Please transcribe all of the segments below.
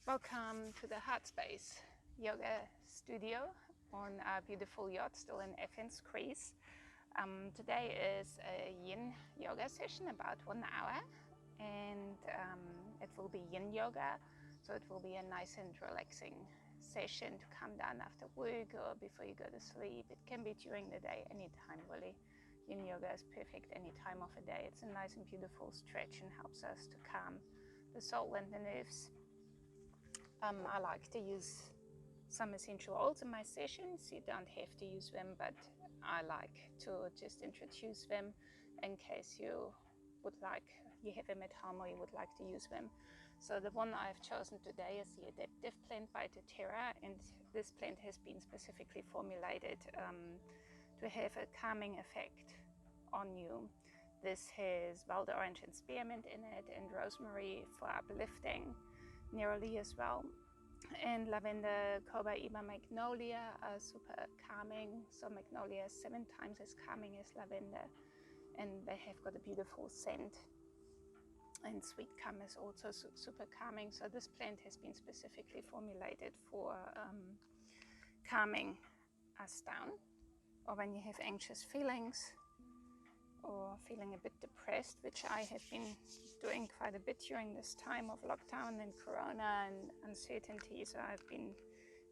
Welcome to the Heartspace Yoga Studio on our beautiful yacht still in Athens, Greece. Today is a Yin Yoga session, about 1 hour, and it will be Yin Yoga, so it will be a nice and relaxing session to come down after work or before you go to sleep. It can be during the day, anytime really. Yin Yoga is perfect any time of the day. It's a nice and beautiful stretch and helps us to calm the soul and the nerves. I like to use some essential oils in my sessions. You don't have to use them, but I like to just introduce them in case you have them at home or you would like to use them. So the one I've chosen today is the adaptive plant by doTERRA, and this plant has been specifically formulated to have a calming effect on you. This has wild orange and spearmint in it, and rosemary for uplifting, neroli as well, and lavender, cobaiba, magnolia are super calming. So magnolia is 7 times as calming as lavender, and they have got a beautiful scent. And sweet gum is also super calming. So this plant has been specifically formulated for calming us down, or when you have anxious feelings or feeling a bit depressed, which I have been doing quite a bit during this time of lockdown and corona and uncertainty. So I've been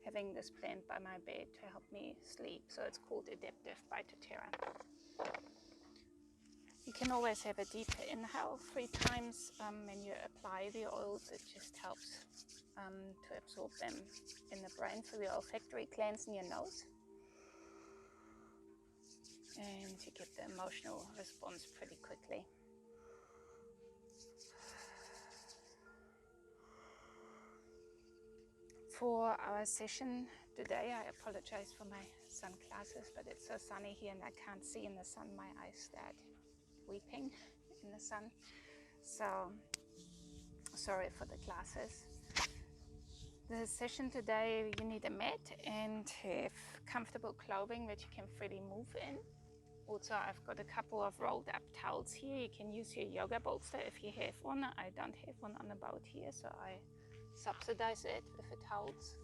having this plant by my bed to help me sleep. So it's called Adaptive by doTERRA. You can always have a deep inhale 3 times when you apply the oils. It just helps to absorb them in the brain through the olfactory glands in your nose, and you get the emotional response pretty quickly. For our session today, I apologize for my sunglasses, but it's so sunny here and I can't see in the sun. My eyes start weeping in the sun, so sorry for the glasses. The session today, you need a mat and have comfortable clothing that you can freely move in. Also, I've got a couple of rolled up towels here. You can use your yoga bolster if you have one. I don't have one on the boat here, so I subsidize it with the towels.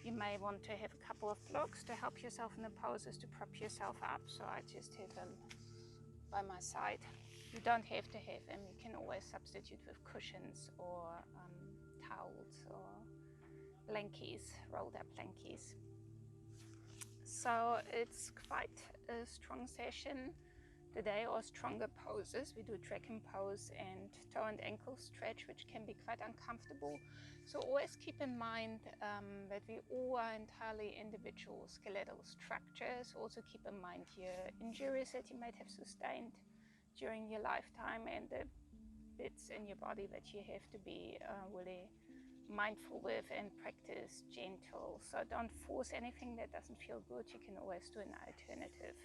You may want to have a couple of blocks to help yourself in the poses, to prop yourself up. So I just have them by my side. You don't have to have them. You can always substitute with cushions or towels or blankies, rolled up blankies. So it's quite a strong session today, or stronger poses. We do dragon pose and toe and ankle stretch, which can be quite uncomfortable. So always keep in mind that we all are entirely individual skeletal structures. Also keep in mind your injuries that you might have sustained during your lifetime and the bits in your body that you have to be really mindful with and practice gentle. So don't force anything that doesn't feel good. You can always do an alternative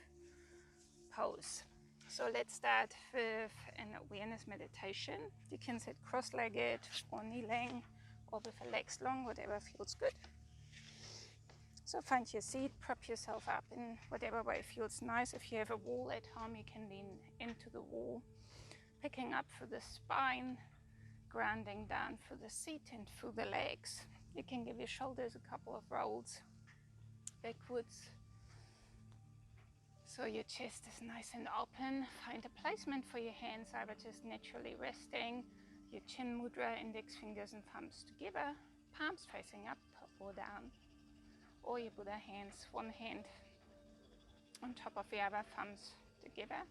pose. So let's start with an awareness meditation. You can sit cross-legged or kneeling or with your legs long, whatever feels good. So find your seat, prop yourself up in whatever way feels nice. If you have a wall at home, you can lean into the wall, picking up through the spine, grounding down through the seat and through the legs. You can give your shoulders a couple of rolls backwards, so your chest is nice and open. Find a placement for your hands, either just naturally resting, your chin mudra, index fingers and thumbs together, palms facing up or down, or your Buddha hands, one hand on top of the other, thumbs together.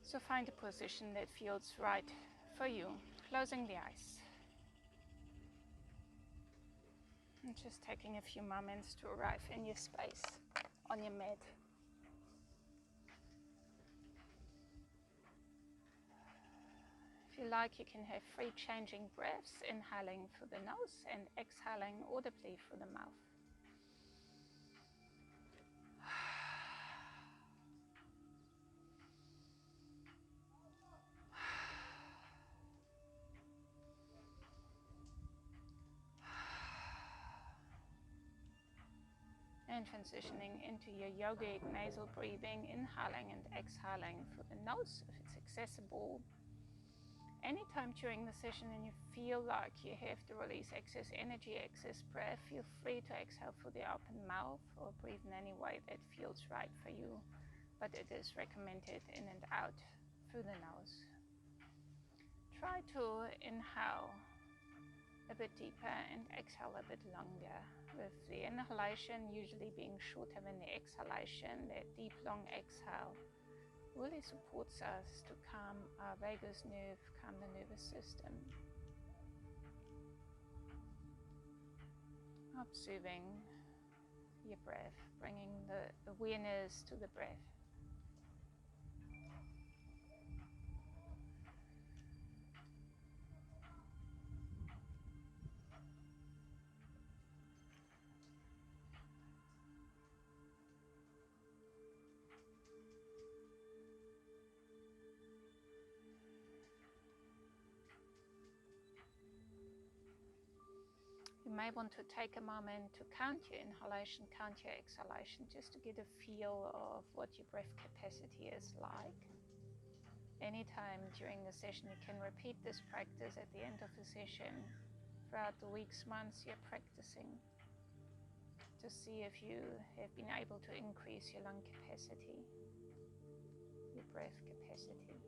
So find a position that feels right for you, closing the eyes. And just taking a few moments to arrive in your space on your mat. If you like, you can have 3 changing breaths, inhaling through the nose and exhaling audibly through the mouth. And transitioning into your yogic nasal breathing, inhaling and exhaling through the nose if it's accessible, Anytime during the session and you feel like you have to release excess energy, excess breath, feel free to exhale through the open mouth or breathe in any way that feels right for you, but it is recommended in and out through the nose. Try to inhale a bit deeper and exhale a bit longer, with the inhalation usually being shorter than the exhalation. That deep, long exhale really supports us to calm our vagus nerve, calm the nervous system. Observing your breath, bringing the awareness to the breath. You may want to take a moment to count your inhalation, count your exhalation, just to get a feel of what your breath capacity is like. Anytime during the session, you can repeat this practice at the end of the session throughout the weeks, months you're practicing, to see if you have been able to increase your lung capacity, your breath capacity.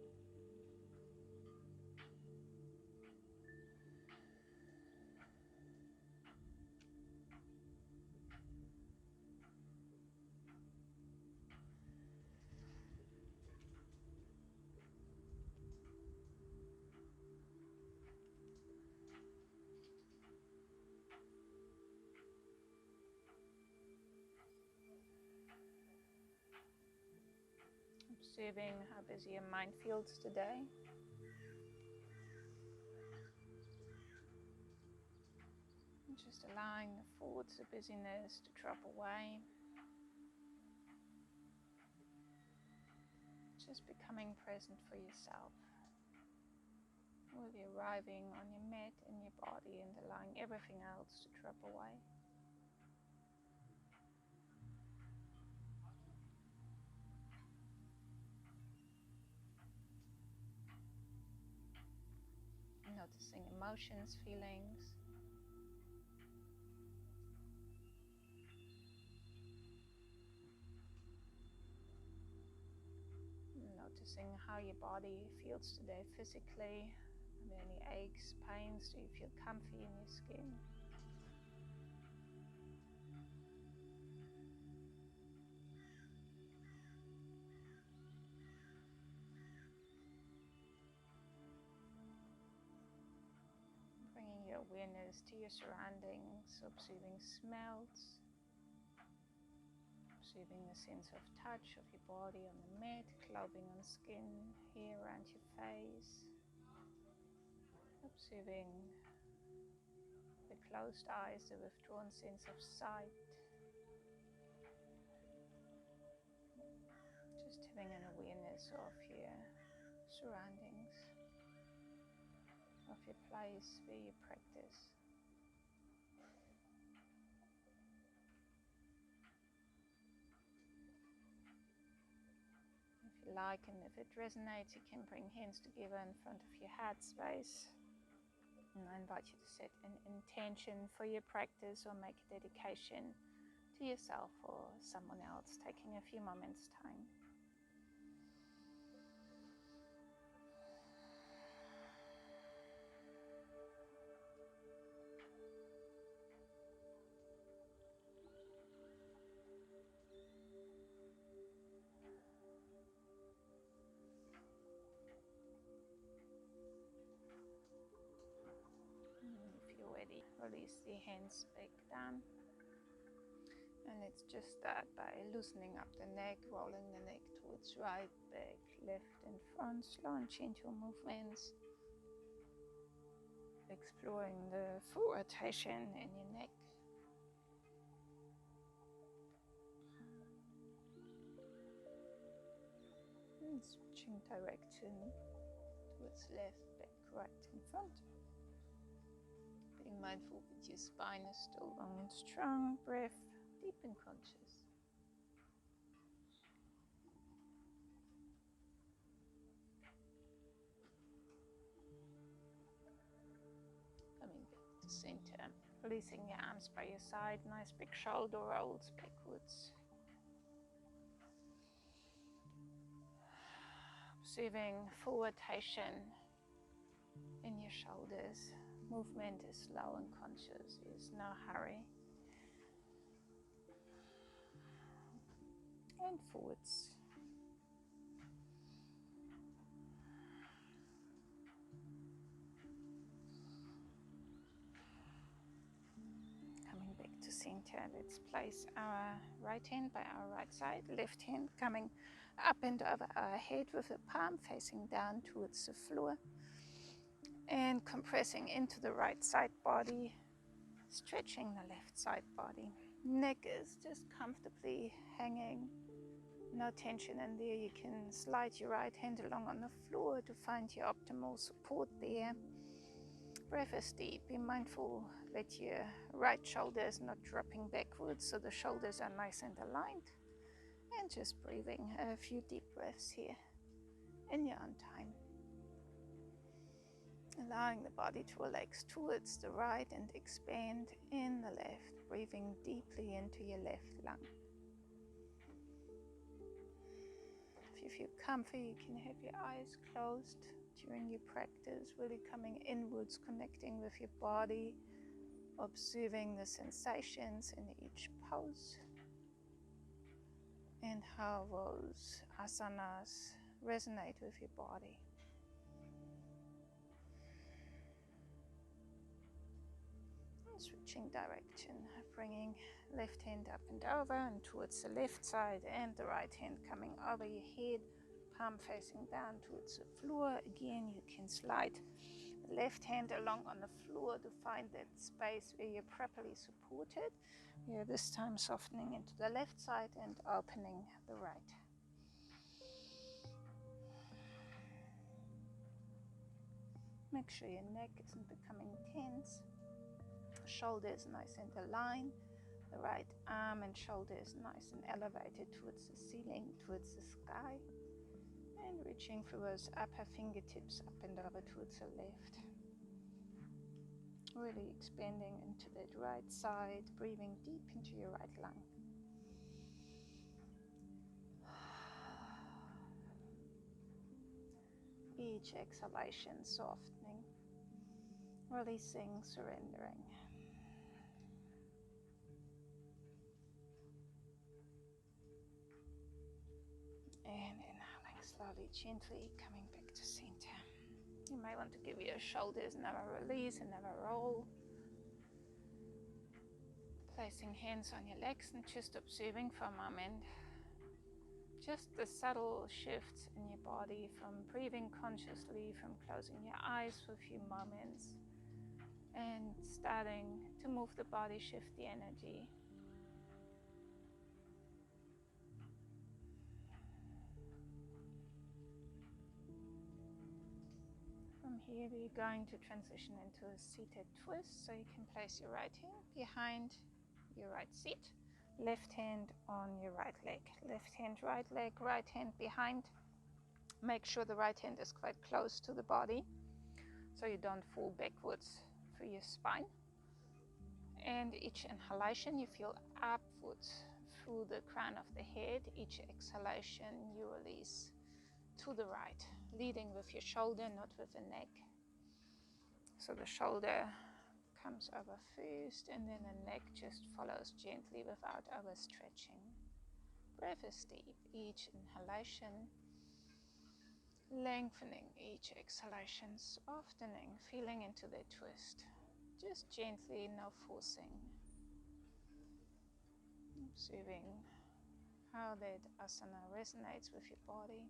Observing how busy your mind feels today. And just allowing the thoughts of busyness to drop away. Just becoming present for yourself. With you arriving on your mat in your body and allowing everything else to drop away. Noticing emotions, feelings. Noticing how your body feels today physically. Are there any aches, pains? Do you feel comfy in your skin? Bringing your awareness to your surroundings, observing smells, observing the sense of touch of your body on the mat, clothing on skin, hair around your face, observing the closed eyes, the withdrawn sense of sight, just having an awareness of your surroundings, of your place where you practice. If you like, and if it resonates, you can bring hands together in front of your heart space. And I invite you to set an intention for your practice or make a dedication to yourself or someone else, taking a few moments' time. Release the hands back down, and let's just start by loosening up the neck, rolling the neck towards right, back, left and front, slow and gentle movements, exploring the full rotation in your neck. And switching direction towards left, back, right and front. Being mindful that your spine is still long and strong, breath deep and conscious. towards center. Releasing your arms by your side, nice big shoulder rolls backwards. Observing full rotation in your shoulders. Movement is slow and conscious, there's no hurry. And forwards. Coming back to center, let's place our right hand by our right side, left hand coming up and over our head with the palm facing down towards the floor. And compressing into the right side body, stretching the left side body. Neck is just comfortably hanging, no tension in there. You can slide your right hand along on the floor to find your optimal support there. Breath is deep. Be mindful that your right shoulder is not dropping backwards, so the shoulders are nice and aligned. And just breathing a few deep breaths here in your own time. Allowing the body to relax towards the right and expand in the left, breathing deeply into your left lung. If you feel comfy, you can have your eyes closed during your practice, really coming inwards, connecting with your body, observing the sensations in each pose and how those asanas resonate with your body. Switching direction, bringing left hand up and over and towards the left side, and the right hand coming over your head, palm facing down towards the floor. Again, you can slide the left hand along on the floor to find that space where you're properly supported. We are this time softening into the left side and opening the right. Make sure your neck isn't becoming tense. Shoulders nice and aligned. The right arm and shoulder is nice and elevated towards the ceiling, towards the sky. And reaching through those upper fingertips up and over towards the left. Really expanding into that right side, breathing deep into your right lung. Each exhalation softening, releasing, surrendering. And inhaling slowly, gently, coming back to center. You may want to give your shoulders another release, another roll. Placing hands on your legs and just observing for a moment. Just the subtle shifts in your body, from breathing consciously, from closing your eyes for a few moments, and starting to move the body, shift the energy. From here we're going to transition into a seated twist, so you can place your right hand behind your right seat, left hand on your right leg, left hand, right leg, right hand behind. Make sure the right hand is quite close to the body so you don't fall backwards through your spine. And each inhalation you feel upwards through the crown of the head. Each exhalation you release to the right, leading with your shoulder, not with the neck. So the shoulder comes over first, and then the neck just follows gently without overstretching. Breath is deep. Each inhalation lengthening, each exhalation softening, feeling into the twist. Just gently, no forcing. Observing how that asana resonates with your body.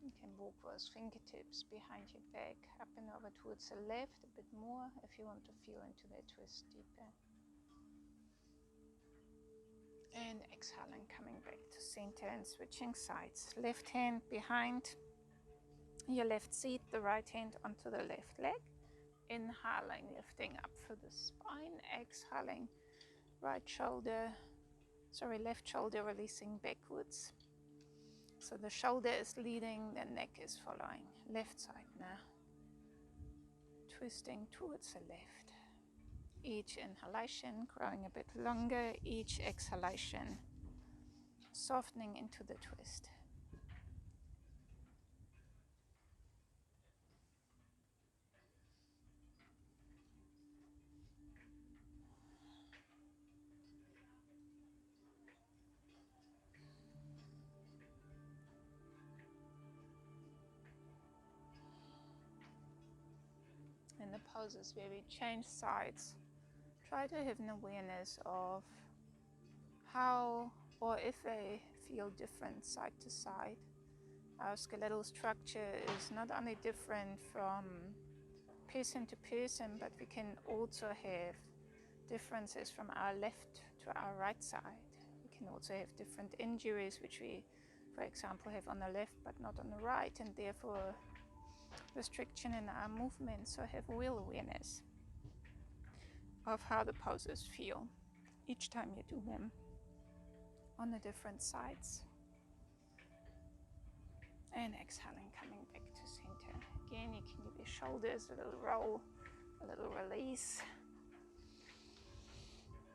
You can walk those fingertips behind your back, up and over towards the left a bit more if you want to feel into that twist deeper. And exhaling, coming back to center and switching sides. Left hand behind your left seat, the right hand onto the left leg. Inhaling, lifting up through the spine. Exhaling, left shoulder releasing backwards. So the shoulder is leading, the neck is following. Left side now. Twisting towards the left. Each inhalation growing a bit longer, each exhalation softening into the twist. In the poses where we change sides, try to have an awareness of how or if they feel different side to side. Our skeletal structure is not only different from person to person, but we can also have differences from our left to our right side. We can also have different injuries, which we, for example, have on the left but not on the right, and therefore restriction in our movement. So have real awareness of how the poses feel each time you do them on the different sides. And exhaling, coming back to center. Again, you can give your shoulders a little roll, a little release.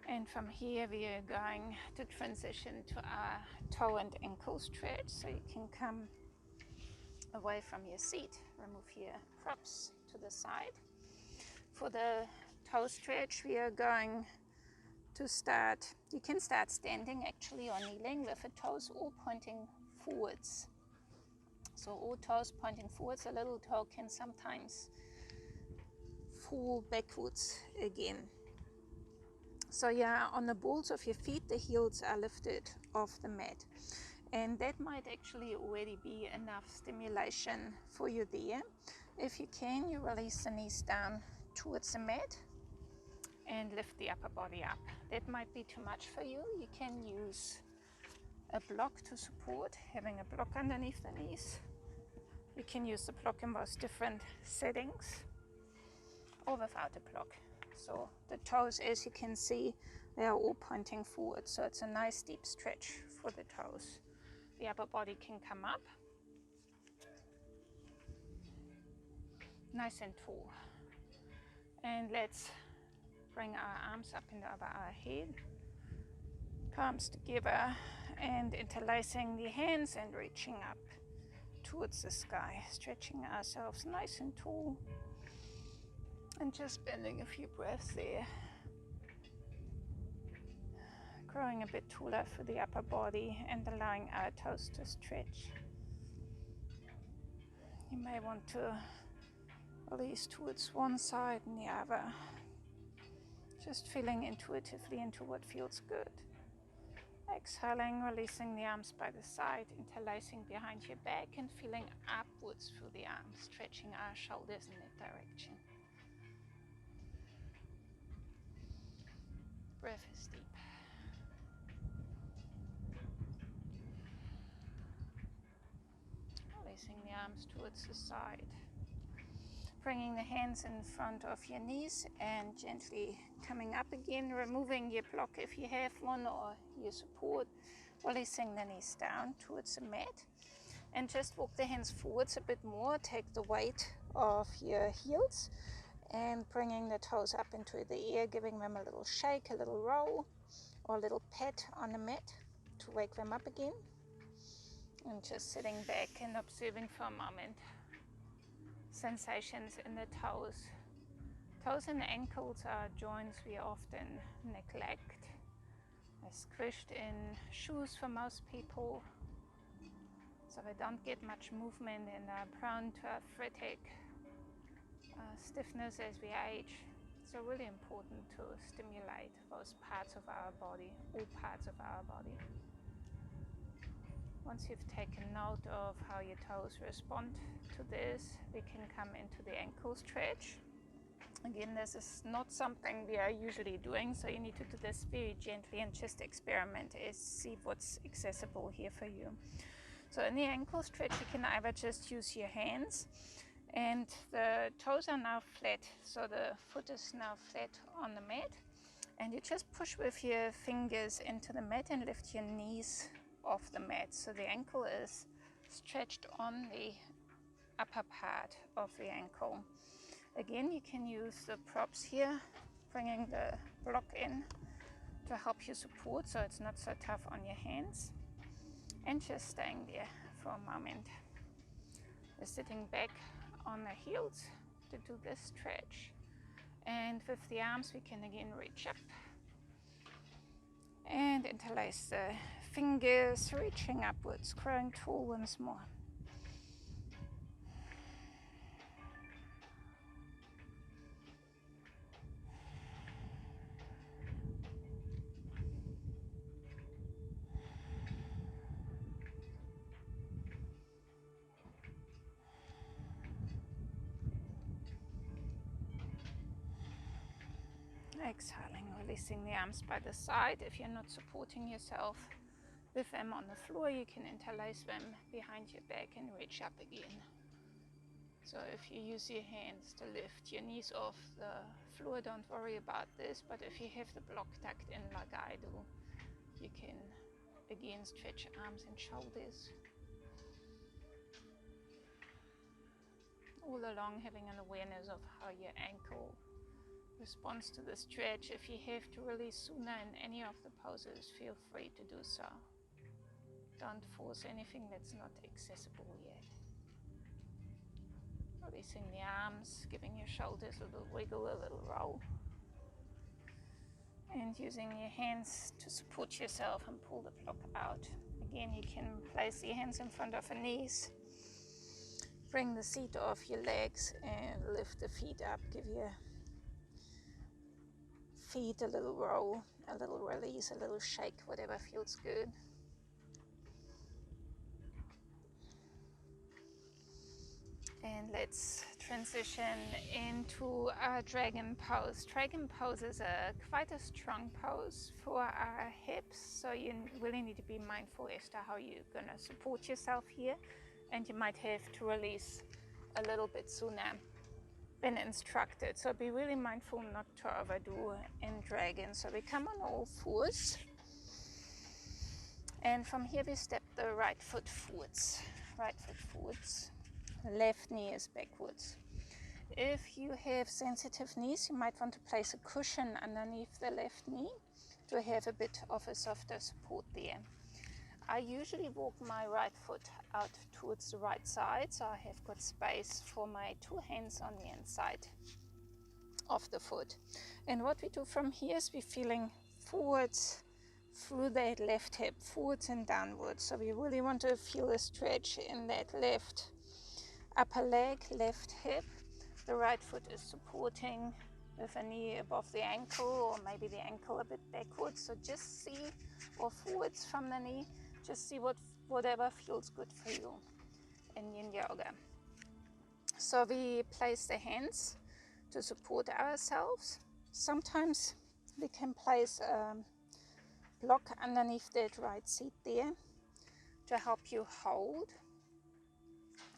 And from here we are going to transition to our toe and ankle stretch. So you can come away from your seat, remove your props to the side. For the toe stretch, we are going to start, you can start standing actually or kneeling with the toes all pointing forwards. So all toes pointing forwards, a little toe can sometimes fall backwards again. So yeah, on the balls of your feet, the heels are lifted off the mat. And that might actually already be enough stimulation for you there. If you can, you release the knees down towards the mat and lift the upper body up. That might be too much for you. You can use a block to support, having a block underneath the knees. You can use the block in most different settings or without a block. So the toes, as you can see, they are all pointing forward. So it's a nice deep stretch for the toes. The upper body can come up. Nice and tall. And let's bring our arms up and over our head. Palms together and interlacing the hands and reaching up towards the sky. Stretching ourselves nice and tall. And just spending a few breaths there. Growing a bit taller for the upper body and allowing our toes to stretch. You may want to release towards one side and the other. Just feeling intuitively into what feels good. Exhaling, releasing the arms by the side, interlacing behind your back and feeling upwards through the arms, stretching our shoulders in that direction. Breath is deep. Releasing the arms towards the side. Bringing the hands in front of your knees and gently coming up again, removing your block if you have one or your support, releasing the knees down towards the mat. And just walk the hands forwards a bit more, take the weight of your heels and bringing the toes up into the air, giving them a little shake, a little roll or a little pat on the mat to wake them up again. And just sitting back and observing for a moment sensations in the toes. Toes and ankles are joints we often neglect. They're squished in shoes for most people, so they don't get much movement and are prone to arthritic stiffness as we age. So really important to stimulate those parts of our body, all parts of our body. Once you've taken note of how your toes respond to this, we can come into the ankle stretch. Again, this is not something we are usually doing, so you need to do this very gently and just experiment and see what's accessible here for you. So in the ankle stretch, you can either just use your hands and the toes are now flat, so the foot is now flat on the mat. And you just push with your fingers into the mat and lift your knees off the mat. So the ankle is stretched on the upper part of the ankle. Again, you can use the props here, bringing the block in to help you support so it's not so tough on your hands. And just staying there for a moment. We're sitting back on the heels to do this stretch. And with the arms, we can again reach up and interlace the fingers, reaching upwards, growing tall once more. Exhaling, releasing the arms by the side. If you're not supporting yourself with them on the floor, you can interlace them behind your back and reach up again. So if you use your hands to lift your knees off the floor, don't worry about this. But if you have the block tucked in like I do, you can again stretch arms and shoulders. All along, having an awareness of how your ankle responds to the stretch. If you have to release sooner in any of the poses, feel free to do so. Don't force anything that's not accessible yet. Releasing the arms, giving your shoulders a little wiggle, a little roll. And using your hands to support yourself and pull the block out. Again, you can place your hands in front of the knees. Bring the seat off your legs and lift the feet up. Give your feet a little roll, a little release, a little shake, whatever feels good. And let's transition into our dragon pose. Dragon pose is quite a strong pose for our hips, so you really need to be mindful as to how you're going to support yourself here, and you might have to release a little bit sooner than instructed. So be really mindful not to overdo in dragon. So we come on all fours, and from here we step the right foot forwards. Right foot forwards. Left knee is backwards. If you have sensitive knees, you might want to place a cushion underneath the left knee to have a bit of a softer support there. I usually walk my right foot out towards the right side, so I have got space for my two hands on the inside of the foot. And what we do from here is we're feeling forwards through that left hip, forwards and downwards. So we really want to feel a stretch in that left upper leg, left hip. The right foot is supporting with a knee above the ankle, or maybe the ankle a bit backwards. So just see, or forwards from the knee, just see whatever feels good for you in Yin Yoga. So we place the hands to support ourselves. Sometimes we can place a block underneath that right seat there to help you hold.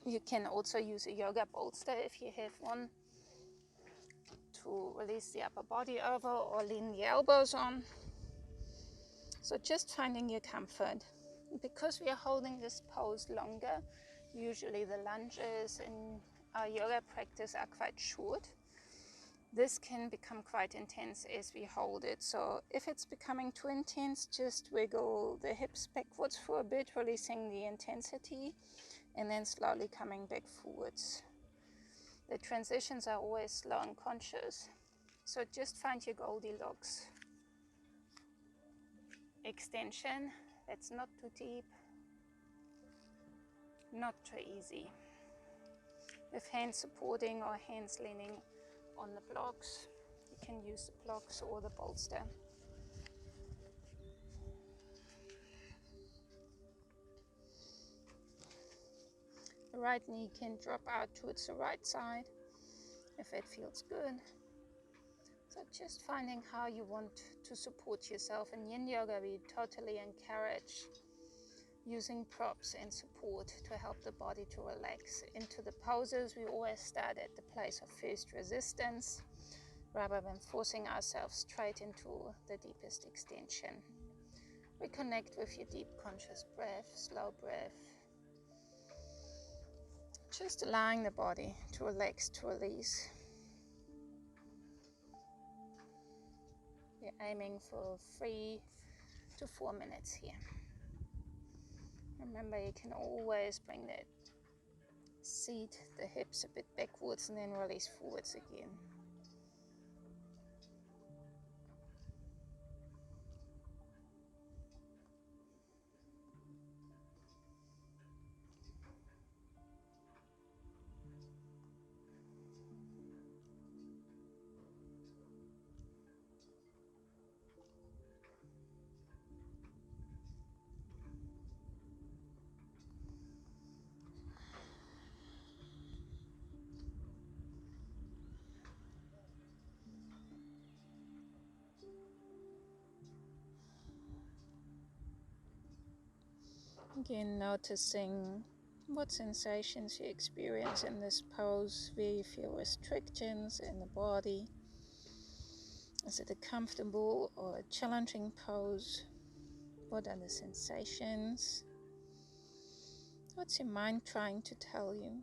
You can also use a yoga bolster if you have one to release the upper body over or lean the elbows on. So just finding your comfort. Because we are holding this pose longer, usually the lunges in our yoga practice are quite short. This can become quite intense as we hold it. So if it's becoming too intense, just wiggle the hips backwards for a bit, releasing the intensity, and then slowly coming back forwards. The transitions are always slow and conscious, so just find your Goldilocks. Extension, that's not too deep, not too easy. With hands supporting or hands leaning on the blocks, you can use the blocks or the bolster. The right knee can drop out towards the right side if it feels good. So just finding how you want to support yourself. In Yin Yoga, we totally encourage using props and support to help the body to relax. Into the poses, we always start at the place of first resistance rather than forcing ourselves straight into the deepest extension. Reconnect with your deep conscious breath, slow breath. Just allowing the body to relax, to release. We're aiming for 3 to 4 minutes here. Remember, you can always bring that seat, the hips a bit backwards and then release forwards again. Again, noticing what sensations you experience in this pose, where you feel restrictions in the body. Is it a comfortable or a challenging pose? What are the sensations? What's your mind trying to tell you?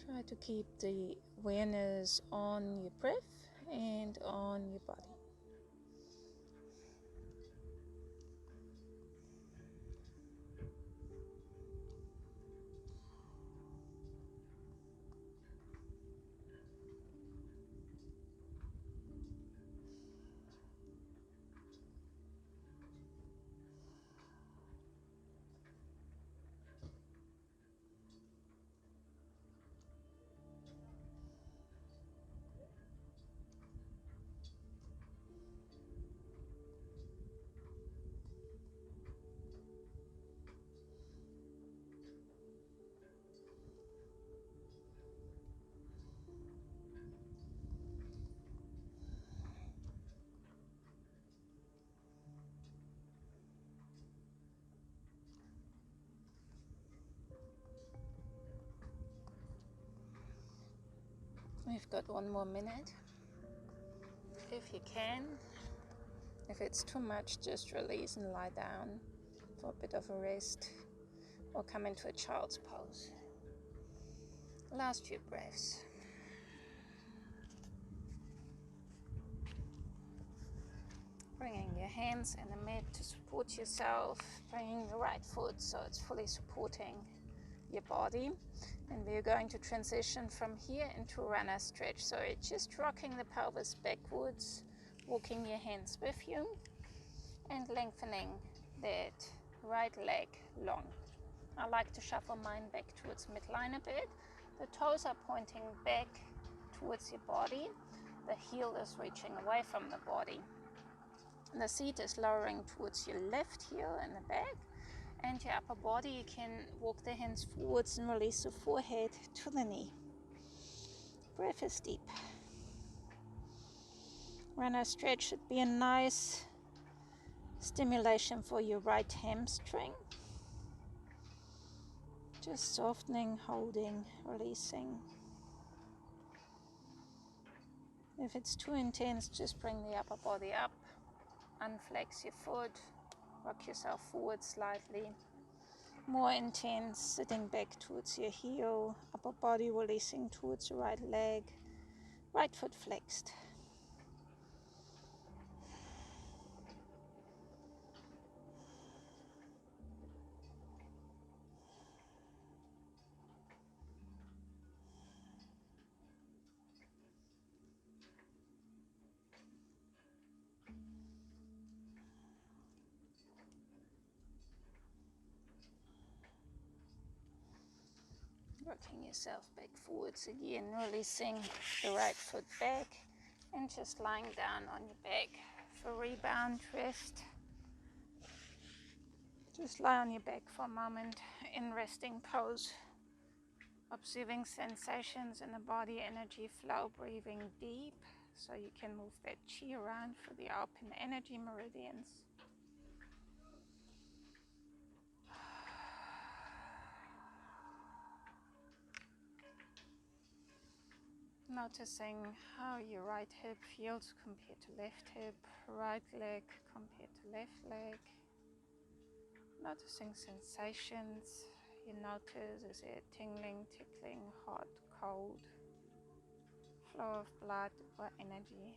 Try to keep the awareness on your breath and on your body. We've got 1 more minute. If you can, if it's too much, just release and lie down for a bit of a rest or come into a child's pose. Last few breaths. Bringing your hands in the mat to support yourself, bringing the right foot so it's fully supporting your body. And we're going to transition from here into a runner stretch. So it's just rocking the pelvis backwards, walking your hands with you and lengthening that right leg long. I like to shuffle mine back towards midline a bit. The toes are pointing back towards your body. The heel is reaching away from the body. The seat is lowering towards your left heel in the back. And your upper body, you can walk the hands forwards and release the forehead to the knee. Breath is deep. Runner stretch should be a nice stimulation for your right hamstring. Just softening, holding, releasing. If it's too intense, just bring the upper body up. Unflex your foot. Rock yourself forward slightly. More intense, sitting back towards your heel, upper body releasing towards the right leg, right foot flexed. Rocking yourself back forwards again, releasing the right foot back and just lying down on your back for rebound rest. Just lie on your back for a moment in resting pose, observing sensations in the body, energy flow, breathing deep so you can move that chi around for the open energy meridians. Noticing how your right hip feels compared to left hip, right leg compared to left leg. Noticing sensations. You notice, is it tingling, tickling, hot, cold, flow of blood or energy.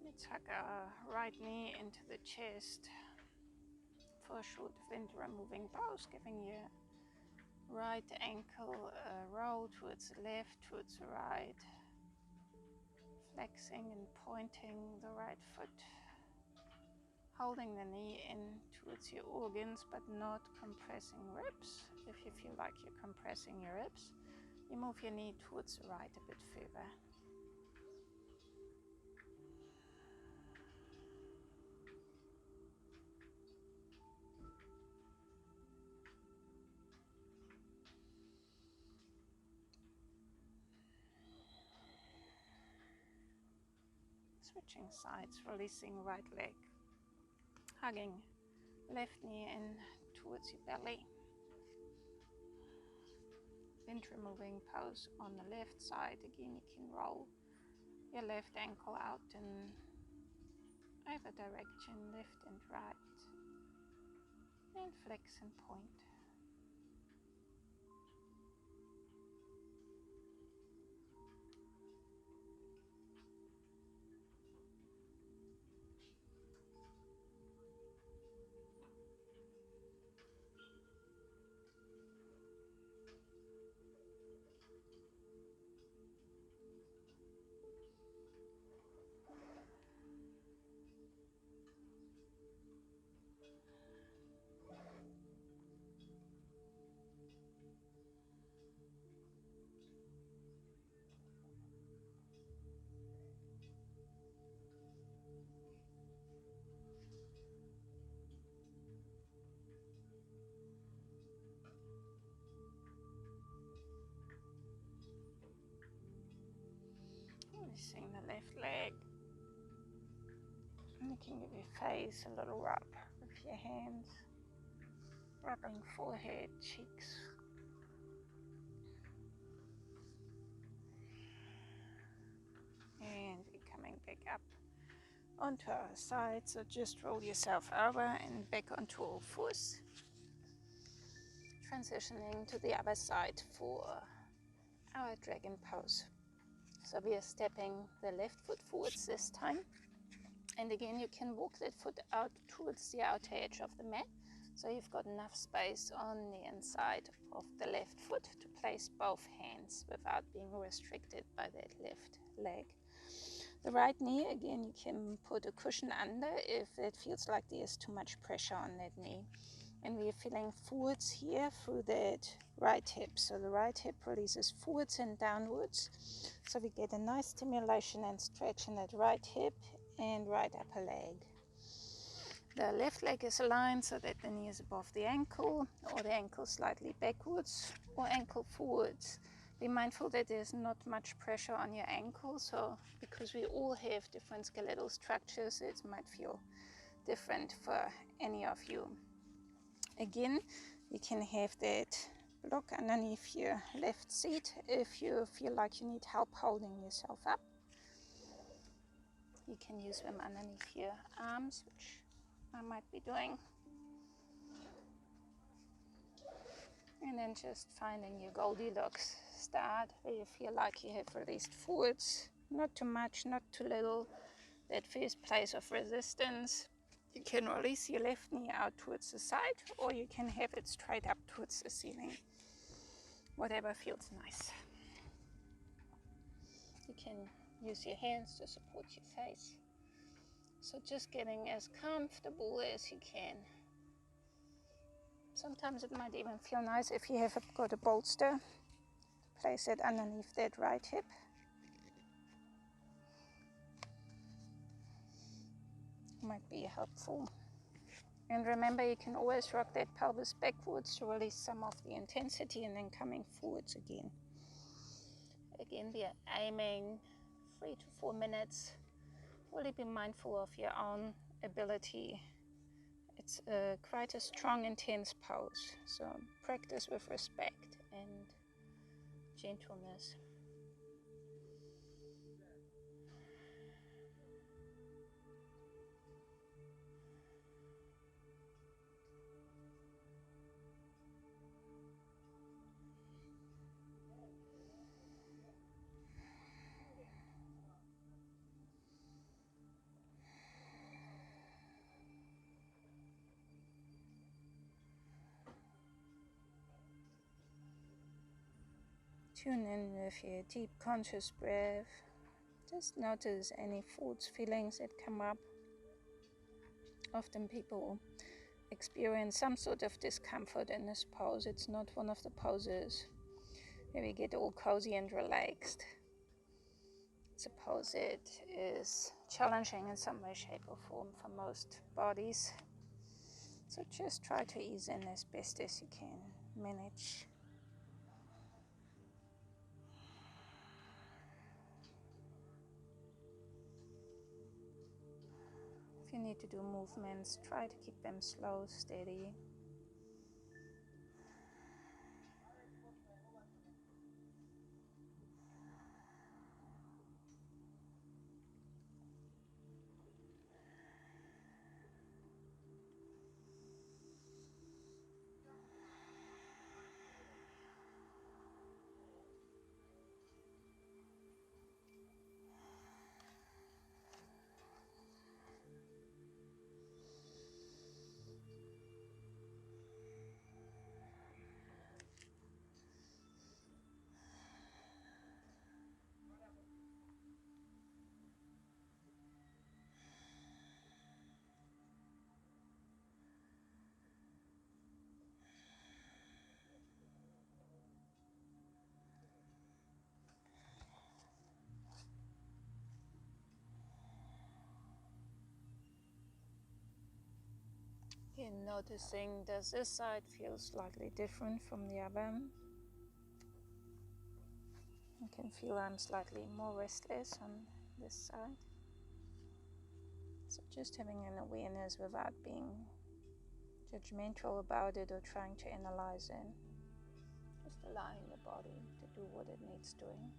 You tuck our right knee into the chest for a short wind removing pose, giving your right ankle a roll towards the left, towards the right, flexing and pointing the right foot, holding the knee in towards your organs but not compressing ribs. If you feel like you're compressing your ribs, you move your knee towards the right a bit further. Switching sides, releasing right leg, hugging left knee in towards your belly. Wind removing pose on the left side. Again, you can roll your left ankle out in either direction, left and right, and flex and point. Releasing the left leg. And you can give your face a little rub with your hands, rubbing forehead, cheeks. And we're coming back up onto our side, so just roll yourself over and back onto all fours. Transitioning to the other side for our dragon pose. So we are stepping the left foot forwards this time. And again, you can walk that foot out towards the outer edge of the mat. So you've got enough space on the inside of the left foot to place both hands without being restricted by that left leg. The right knee, again, you can put a cushion under if it feels like there's too much pressure on that knee. And we're feeling forwards here through that right hip. So the right hip releases forwards and downwards. So we get a nice stimulation and stretch in that right hip and right upper leg. The left leg is aligned so that the knee is above the ankle, or the ankle slightly backwards or ankle forwards. Be mindful that there's not much pressure on your ankle, so because we all have different skeletal structures, it might feel different for any of you. Again, you can have that block underneath your left seat if you feel like you need help holding yourself up. You can use them underneath your arms, which I might be doing. And then just finding your Goldilocks start where you feel like you have released forwards, not too much, not too little. That first place of resistance. You can release your left knee out towards the side, or you can have it straight up towards the ceiling. Whatever feels nice. You can use your hands to support your face. So just getting as comfortable as you can. Sometimes it might even feel nice if you have got a bolster. Place it underneath that right hip. Might be helpful. And remember, you can always rock that pelvis backwards to release some of the intensity and then coming forwards again. Again, be aiming 3 to 4 minutes. Really be mindful of your own ability. It's quite a strong, intense pose. So practice with respect and gentleness. Tune in with your deep conscious breath. Just notice any thoughts, feelings that come up. Often people experience some sort of discomfort in this pose. It's not one of the poses where we get all cozy and relaxed. Suppose it is challenging in some way, shape or form for most bodies. So just try to ease in as best as you can. Manage. If you need to do movements, try to keep them slow, steady. Again, noticing, does this side feel slightly different from the other? I can feel I'm slightly more restless on this side. So just having an awareness without being judgmental about it or trying to analyze it. Just allowing the body to do what it needs doing.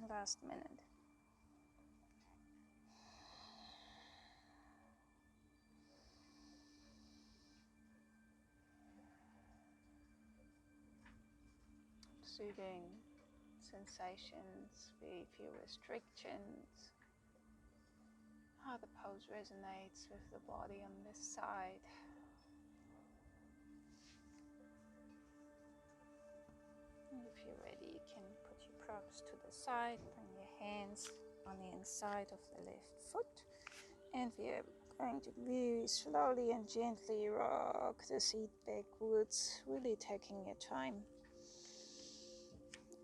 Last minute. Soothing sensations, very few restrictions. how the pose resonates with the body on this side. And if you're ready, you can put your props to the side, bring your hands on the inside of the left foot, and we are going to very slowly and gently rock the seat backwards, really taking your time.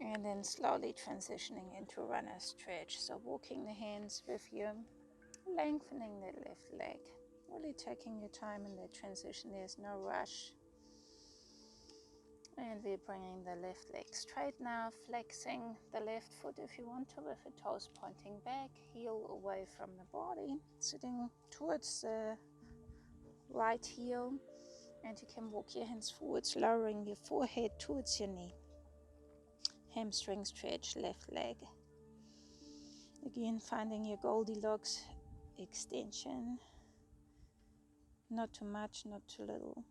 And then slowly transitioning into runner stretch. So walking the hands with you, lengthening the left leg, really taking your time in the transition. There's no rush. And we're bringing the left leg straight now, flexing the left foot if you want to, with the toes pointing back, heel away from the body, sitting towards the right heel, and you can walk your hands forwards, lowering your forehead towards your knee. Hamstring stretch, left leg. Again, finding your Goldilocks extension. Not too much, not too little.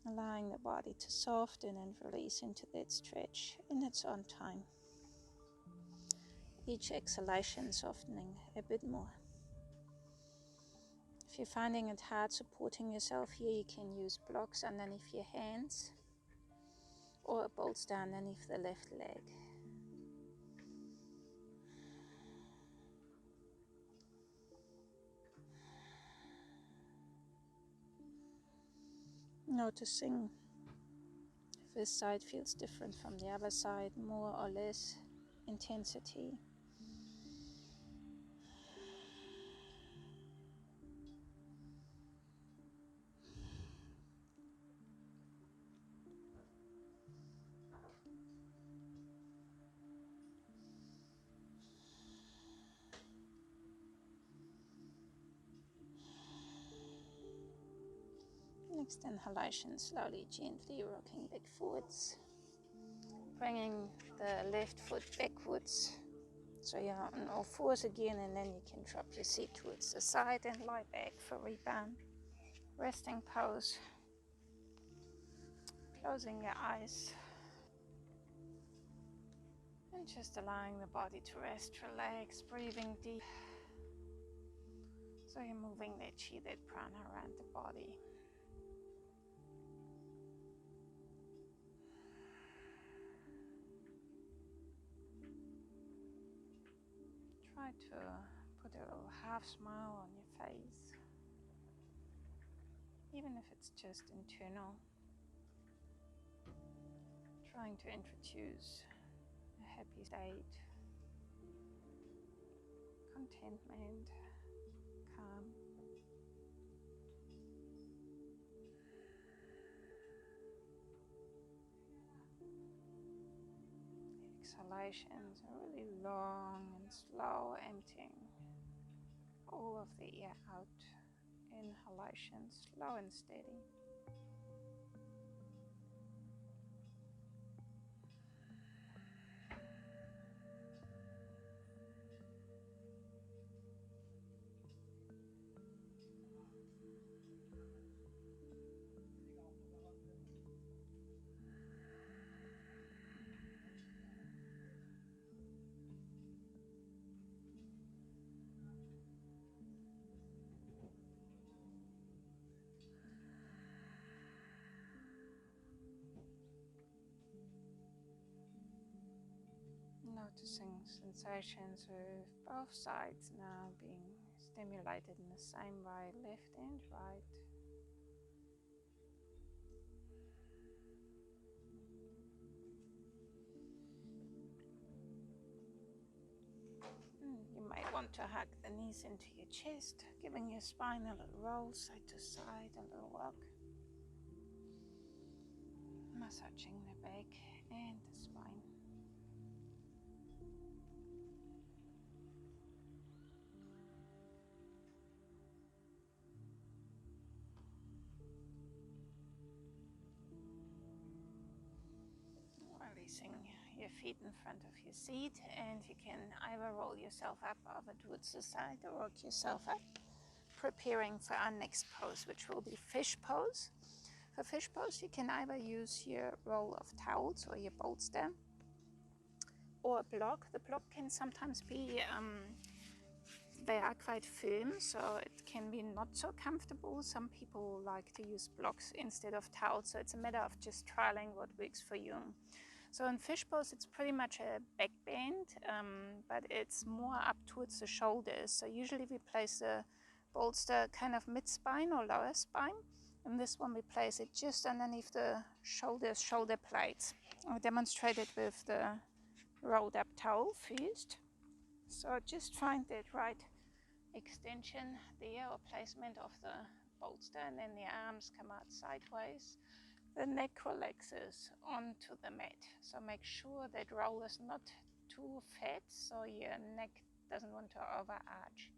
Allowing the body to soften and release into that stretch in its own time. Each exhalation softening a bit more. If you're finding it hard supporting yourself here, you can use blocks underneath your hands or a bolster underneath the left leg. Noticing if this side feels different from the other side, more or less intensity. Next inhalation, slowly, gently rocking back forwards. Bringing the left foot backwards. So you're on all fours again, and then you can drop your seat towards the side and lie back for rebound. Resting pose. Closing your eyes. And just allowing the body to rest, relax, breathing deep. So you're moving that chi, that prana around the body. Try to put a little half smile on your face, even if it's just internal. Trying to introduce a happy state, contentment, calm. Exhalations are really long and slow, emptying all of the air out. Inhalation, slow and steady. Noticing sensations with both sides now being stimulated in the same way, left and right. You might want to hug the knees into your chest, giving your spine a little roll side to side, a little walk. Massaging the back and the spine. Releasing your feet in front of your seat, and you can either roll yourself up over towards the side or rock yourself up, preparing for our next pose, which will be fish pose. For fish pose, you can either use your roll of towels or your bolster or a block. The block can sometimes be They are quite firm, so it can be not so comfortable. Some people like to use blocks instead of towels, so it's a matter of just trialing what works for you. So in fish pose, it's pretty much a back bend, but it's more up towards the shoulders. So usually we place the bolster kind of mid-spine or lower spine. And this one we place it just underneath the shoulders, shoulder plates. I'll demonstrate it with the rolled up towel first. So just find that right extension there, or placement of the bolster, and then the arms come out sideways. The neck relaxes onto the mat, so make sure that roll is not too fat, so your neck doesn't want to overarch.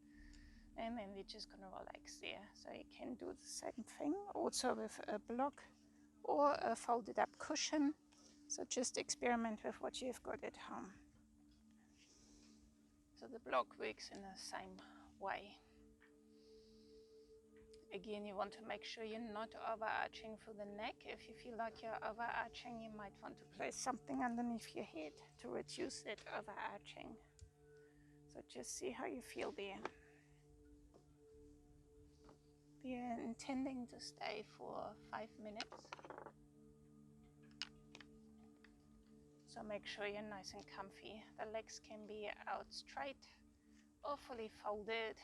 And then we're just going to relax there. So you can do the same thing also with a block or a folded up cushion. So just experiment with what you've got at home. So the block works in the same way. Again, you want to make sure you're not overarching through the neck. If you feel like you're overarching, you might want to place something underneath your head to reduce that overarching. So just see how you feel there. We're intending to stay for 5 minutes. So make sure you're nice and comfy. The legs can be out straight or fully folded,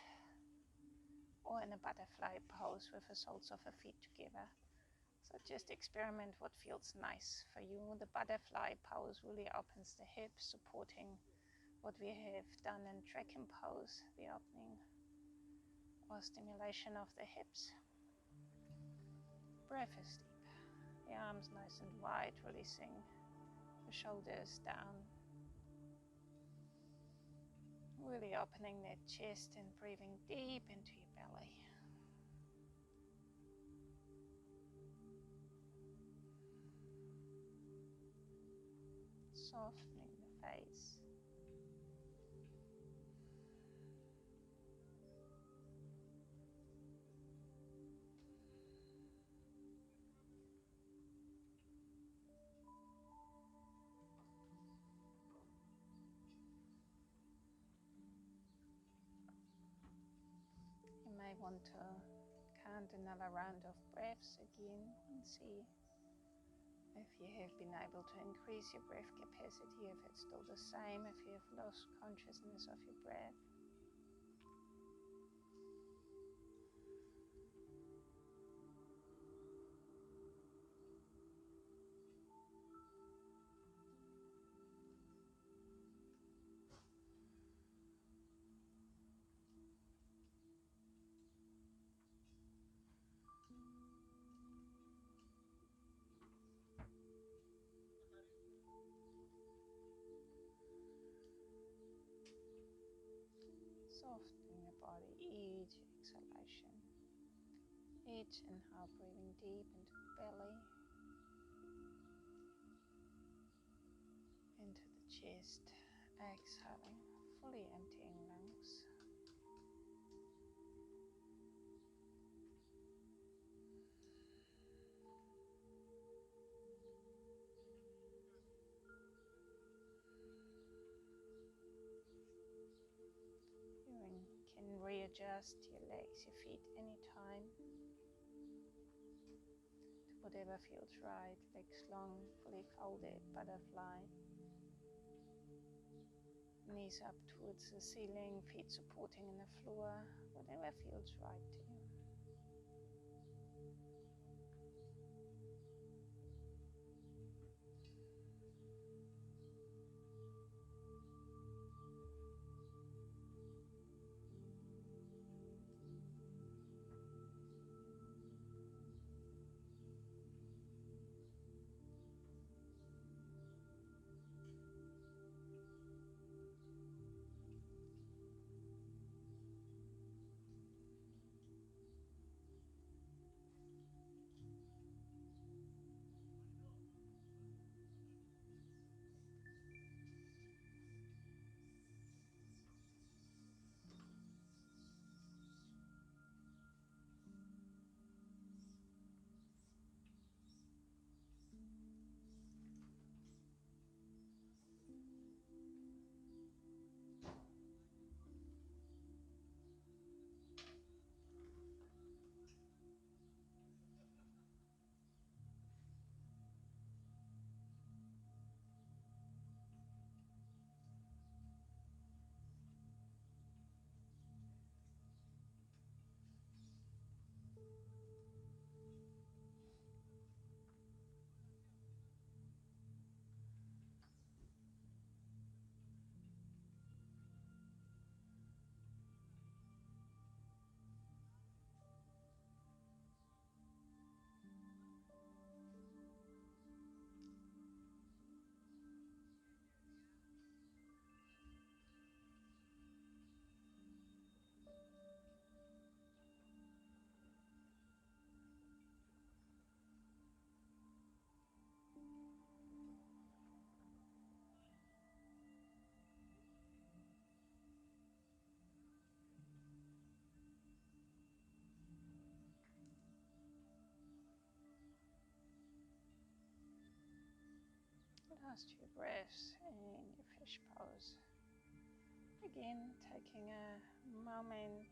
or in a butterfly pose with the soles of the feet together. So just experiment what feels nice for you. The butterfly pose really opens the hips, supporting what we have done in dragon pose, the opening or stimulation of the hips. Breath is deep. The arms nice and wide, releasing the shoulders down. Really opening that chest and breathing deep into your belly. Softening the face. You may want to count another round of breaths again and see if you have been able to increase your breath capacity, if it's still the same, if you have lost consciousness of your breath. Softening the body each exhalation. Each inhale, breathing deep into the belly, into the chest. Exhaling, fully emptying lungs. You can readjust your legs, your feet anytime to whatever feels right. Legs long, fully folded, butterfly. Knees up towards the ceiling, feet supporting in the floor, whatever feels right to you. Trust your breath in your fish pose. Again, taking a moment,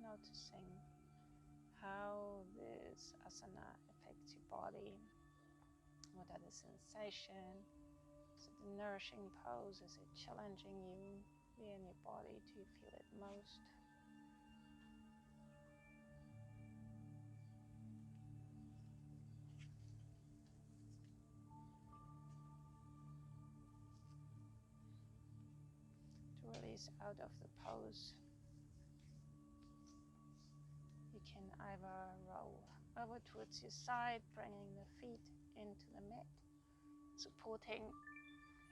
noticing how this asana affects your body. What are the sensations? Is it a nourishing pose? Is it challenging you? Where in your body do you feel it most? To release out of the pose, you can either roll over towards your side, bringing the feet into the mat, supporting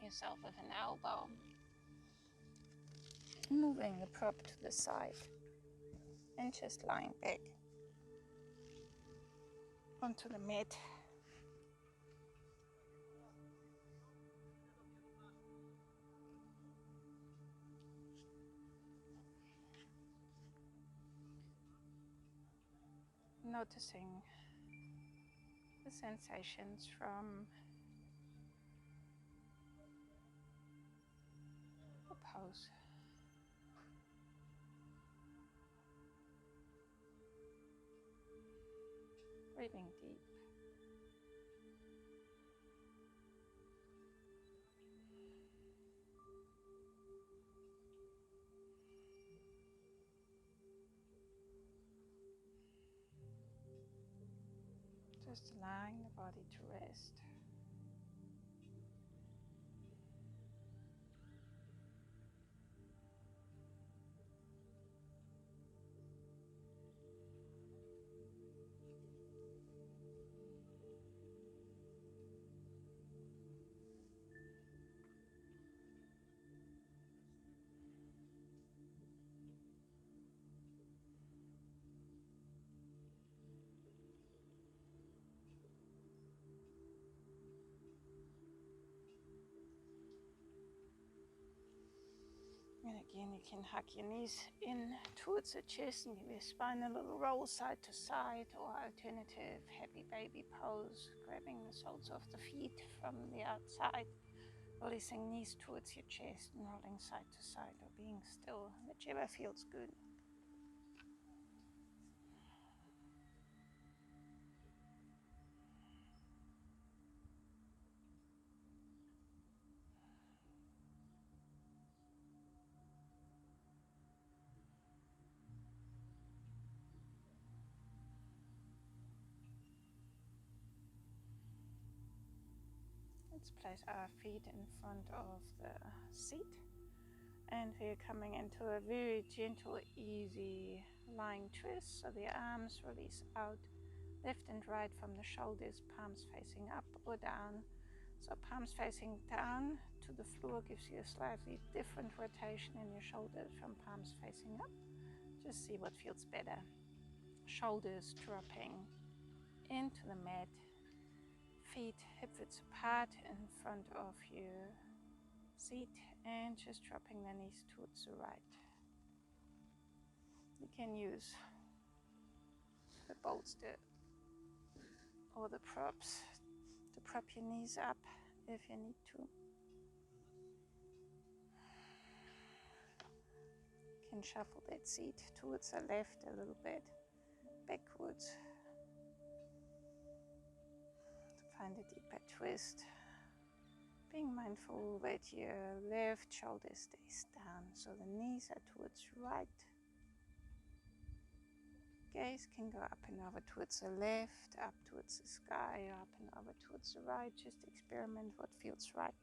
yourself with an elbow, moving the prop to the side, and just lying back onto the mat. Noticing the sensations from the pose. Breathing deep. Just allowing the body to rest. And again, you can hug your knees in towards the chest and give your spine a little roll side to side, or alternative happy baby pose, grabbing the soles of the feet from the outside, releasing knees towards your chest and rolling side to side, or being still, whichever feels good. Let's place our feet in front of the seat, and we're coming into a very gentle, easy lying twist. So the arms release out, left and right from the shoulders, palms facing up or down. So palms facing down to the floor gives you a slightly different rotation in your shoulders from palms facing up. Just see what feels better. Shoulders dropping into the mat. Feet hip width apart in front of your seat, and just dropping the knees towards the right. You can use the bolster or the props to prop your knees up if you need to. You can shuffle that seat towards the left a little bit, backwards, to find a deeper twist. Being mindful that your left shoulder stays down, so the knees are towards right. Gaze can go up and over towards the left, up towards the sky, up and over towards the right. Just experiment what feels right.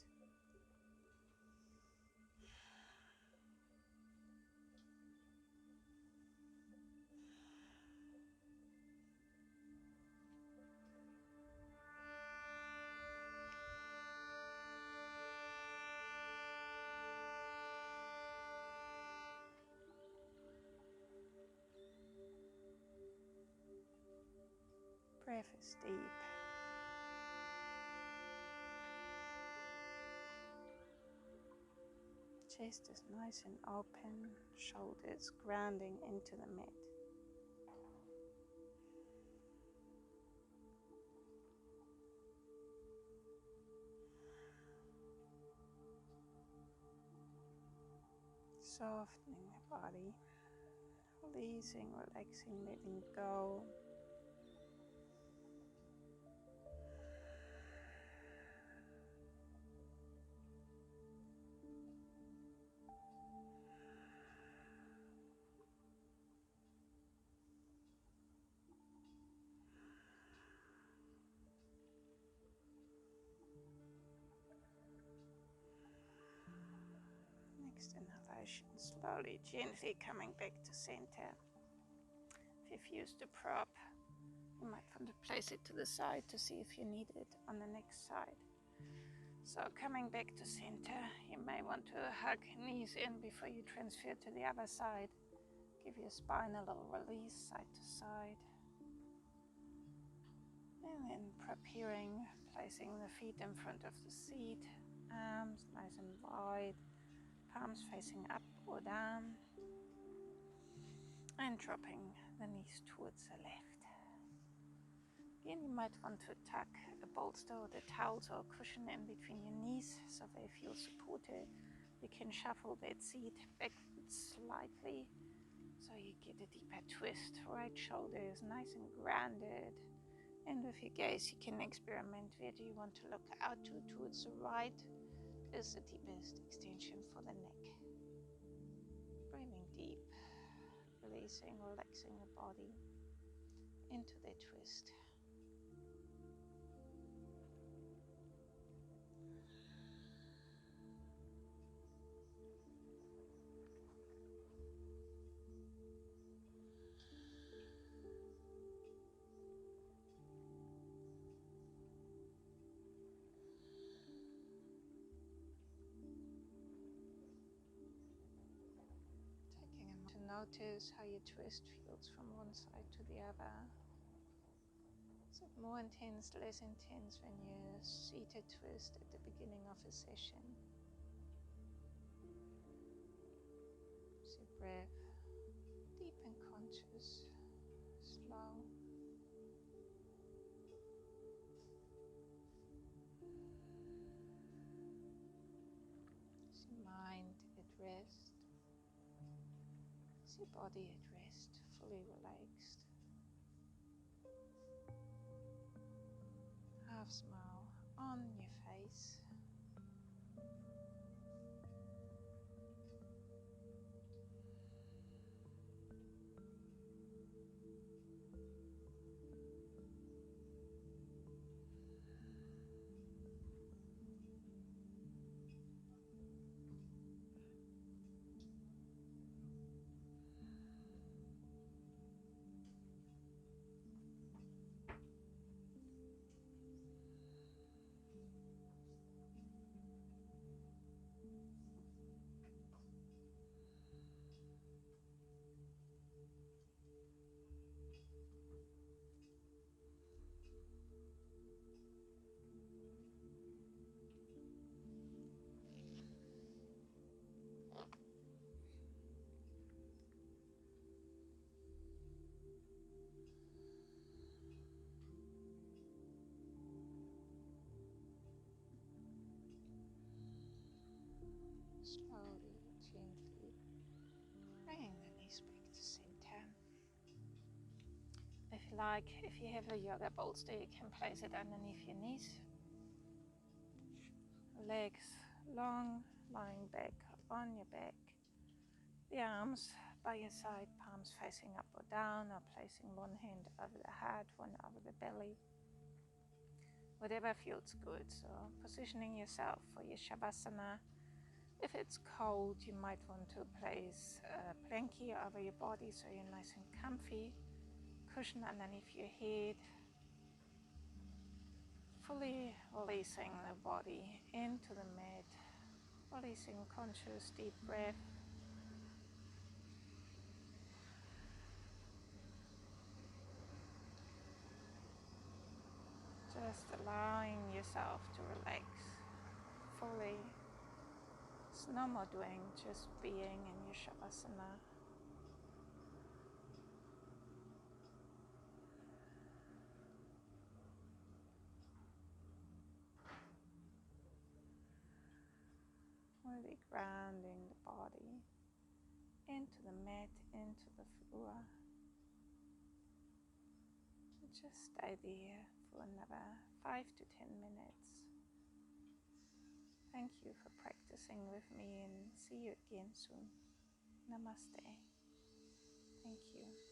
Breath is deep. Chest is nice and open, shoulders grounding into the mat. Softening the body, releasing, relaxing, letting go. Next inhalation, slowly, gently coming back to center. If you've used a prop, you might want to place it to the side to see if you need it on the next side. So coming back to center, you may want to hug knees in before you transfer to the other side. Give your spine a little release side to side. And then preparing, placing the feet in front of the seat, arms nice and wide, palms facing up or down, and dropping the knees towards the left. Again, you might want to tuck a bolster or the towels or cushion in between your knees so they feel supported. You can shuffle that seat backwards slightly so you get a deeper twist. Right shoulder is nice and grounded. And with your gaze, you can experiment where do you want to look out towards the right is the deepest extension for the neck. Breathing deep, releasing, relaxing the body into the twist. Taking a moment to notice how your twist feels from one side to the other. Is it more intense, less intense when you seated twist at the beginning of a session? So breath, deep and conscious, slow. See mind at rest. See body at rest, fully relaxed. Half smile on your face. Slowly, gently, bringing the knees back to center. If you like, if you have a yoga bolster, you can place it underneath your knees. Legs long, lying back on your back. The arms by your side, palms facing up or down, or placing one hand over the heart, one over the belly. Whatever feels good. So positioning yourself for your Shavasana. If it's cold, you might want to place a blankie over your body so you're nice and comfy. Cushion underneath your head. Fully releasing the body into the mat. Releasing conscious deep breath. Just allowing yourself to relax fully. It's no more doing, just being in your Shavasana. Really grounding the body. into the mat, into the floor. Just stay there for another 5 to 10 minutes. Thank you for practicing with me, and see you again soon. Namaste. Thank you.